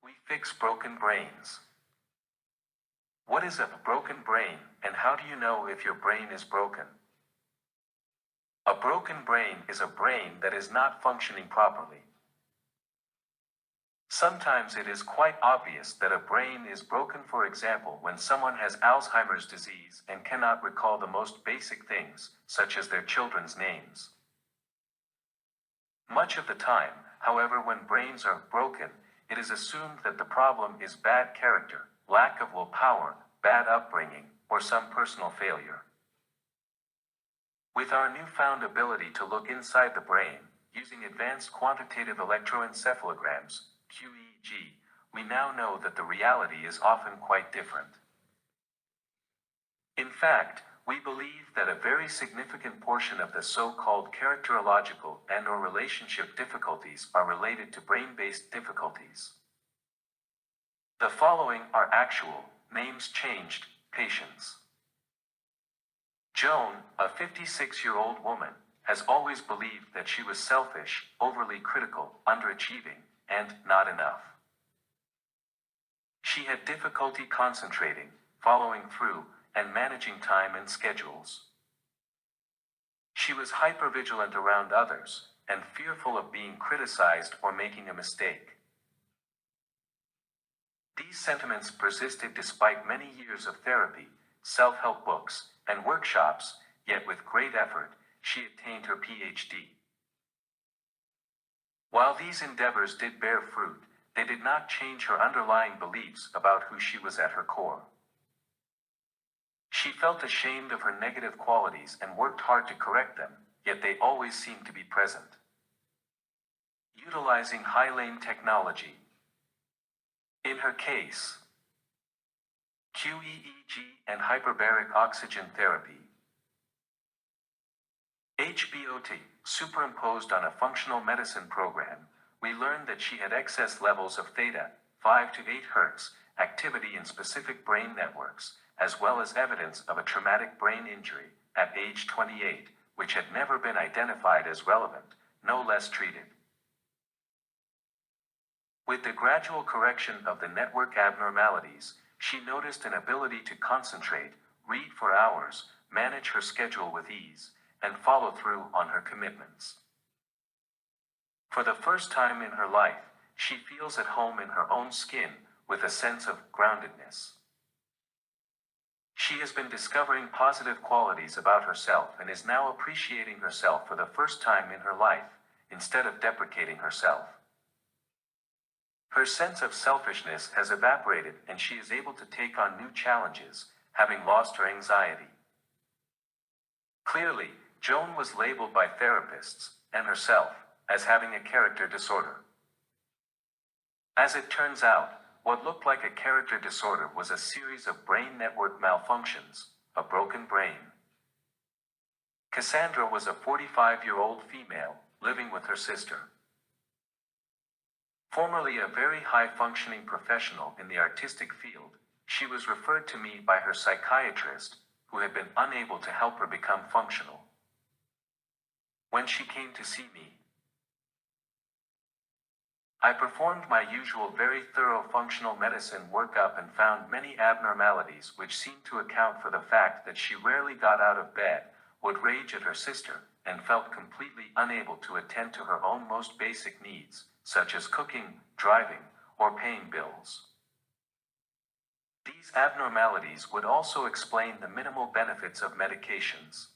We fix broken brains. What is a broken brain, and how do you know if your brain is broken? A broken brain is a brain that is not functioning properly. Sometimes it is quite obvious that a brain is broken, for example, when someone has Alzheimer's disease and cannot recall the most basic things, such as their children's names. Much of the time, however, when brains are broken, it is assumed that the problem is bad character, lack of willpower, bad upbringing, or some personal failure. With our newfound ability to look inside the brain, using advanced quantitative electroencephalograms, QEEG, we now know that the reality is often quite different. In fact, we believe that a very significant portion of the so-called characterological and/or relationship difficulties are related to brain-based difficulties. The following are actual, names changed, patients. Joan, a 56-year-old woman, has always believed that she was selfish, overly critical, underachieving, and not enough. She had difficulty concentrating, following through, and managing time and schedules. She was hypervigilant around others, and fearful of being criticized or making a mistake. These sentiments persisted despite many years of therapy, self-help books, and workshops, yet with great effort, she attained her PhD. While these endeavors did bear fruit, they did not change her underlying beliefs about who she was at her core. She felt ashamed of her negative qualities and worked hard to correct them, yet they always seemed to be present. Utilizing high-lane technology. In her case, QEEG and hyperbaric oxygen therapy, HBOT, superimposed on a functional medicine program, we learned that she had excess levels of theta, 5 to 8 Hz, activity in specific brain networks, as well as evidence of a traumatic brain injury, at age 28, which had never been identified as relevant, no less treated. With the gradual correction of the network abnormalities, she noticed an ability to concentrate, read for hours, manage her schedule with ease, and follow through on her commitments. For the first time in her life, she feels at home in her own skin, with a sense of groundedness. She has been discovering positive qualities about herself and is now appreciating herself for the first time in her life, instead of deprecating herself. Her sense of selfishness has evaporated and she is able to take on new challenges, having lost her anxiety. Clearly, Joan was labeled by therapists, and herself, as having a character disorder. As it turns out, what looked like a character disorder was a series of brain network malfunctions, a broken brain. Cassandra was a 45-year-old female, living with her sister. Formerly a very high-functioning professional in the artistic field, she was referred to me by her psychiatrist, who had been unable to help her become functional. When she came to see me, I performed my usual very thorough functional medicine workup and found many abnormalities which seemed to account for the fact that she rarely got out of bed, would rage at her sister, and felt completely unable to attend to her own most basic needs, such as cooking, driving, or paying bills. These abnormalities would also explain the minimal benefits of medications.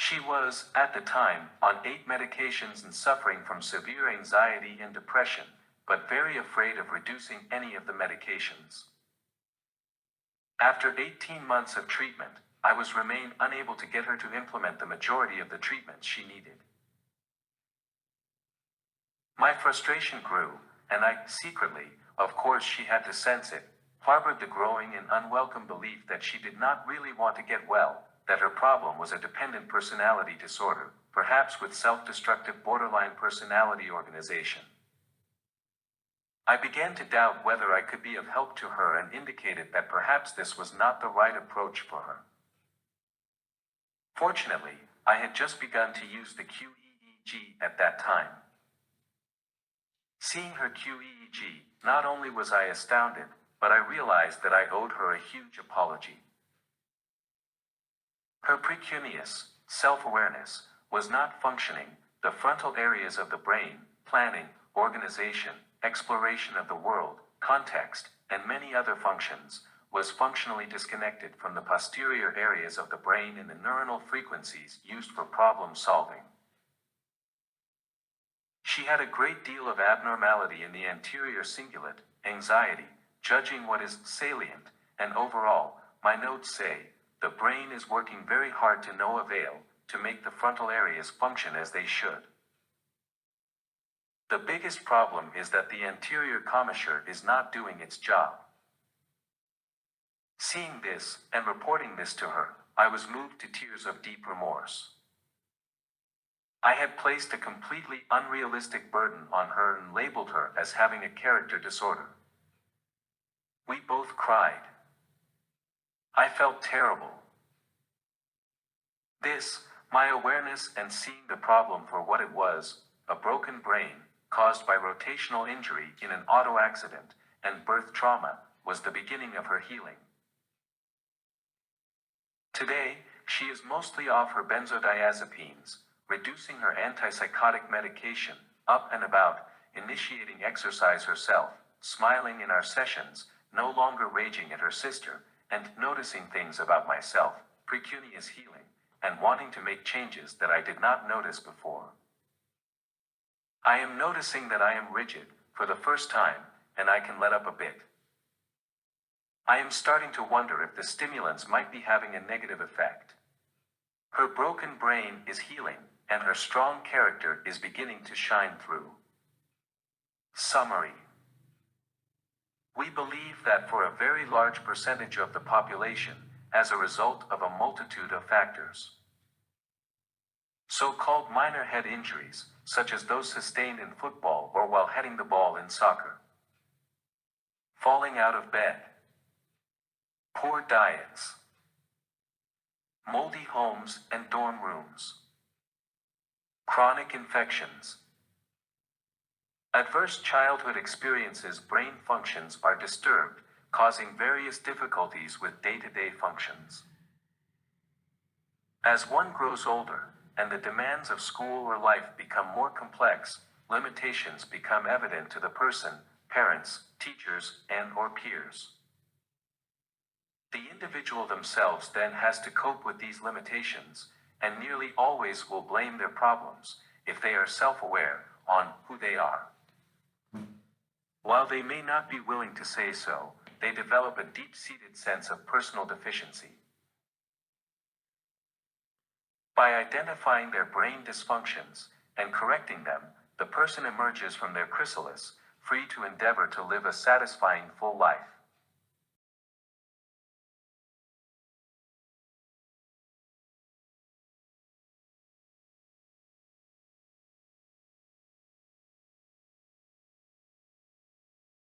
She was, at the time, on 8 medications and suffering from severe anxiety and depression, but very afraid of reducing any of the medications. After 18 months of treatment, I remained unable to get her to implement the majority of the treatments she needed. My frustration grew, and I, secretly, of course she had to sense it, harbored the growing and unwelcome belief that she did not really want to get well, that her problem was a dependent personality disorder, perhaps with self-destructive borderline personality organization. I began to doubt whether I could be of help to her and indicated that perhaps this was not the right approach for her. Fortunately, I had just begun to use the QEEG at that time. Seeing her QEEG, not only was I astounded, but I realized that I owed her a huge apology. Her precuneus, self-awareness, was not functioning. The frontal areas of the brain, planning, organization, exploration of the world, context, and many other functions, was functionally disconnected from the posterior areas of the brain and the neuronal frequencies used for problem solving. She had a great deal of abnormality in the anterior cingulate, anxiety, judging what is salient, and overall, my notes say, the brain is working very hard to no avail, to make the frontal areas function as they should. The biggest problem is that the anterior commissure is not doing its job. Seeing this, and reporting this to her, I was moved to tears of deep remorse. I had placed a completely unrealistic burden on her and labeled her as having a character disorder. We both cried. I felt terrible. This, my awareness and seeing the problem for what it was, a broken brain, caused by rotational injury in an auto accident, and birth trauma, was the beginning of her healing. Today, she is mostly off her benzodiazepines, reducing her antipsychotic medication, up and about, initiating exercise herself, smiling in our sessions, no longer raging at her sister, and noticing things about myself, precuneus healing, and wanting to make changes that I did not notice before. I am noticing that I am rigid, for the first time, and I can let up a bit. I am starting to wonder if the stimulants might be having a negative effect. Her broken brain is healing, and her strong character is beginning to shine through. Summary. We believe that for a very large percentage of the population, as a result of a multitude of factors, so-called minor head injuries, such as those sustained in football or while heading the ball in soccer, falling out of bed, poor diets, moldy homes and dorm rooms, chronic infections, adverse childhood experiences, brain functions are disturbed, causing various difficulties with day-to-day functions. As one grows older, and the demands of school or life become more complex, limitations become evident to the person, parents, teachers, and/or peers. The individual themselves then has to cope with these limitations, and nearly always will blame their problems, if they are self-aware, on who they are. While they may not be willing to say so, they develop a deep-seated sense of personal deficiency. By identifying their brain dysfunctions and correcting them, the person emerges from their chrysalis, free to endeavor to live a satisfying full life.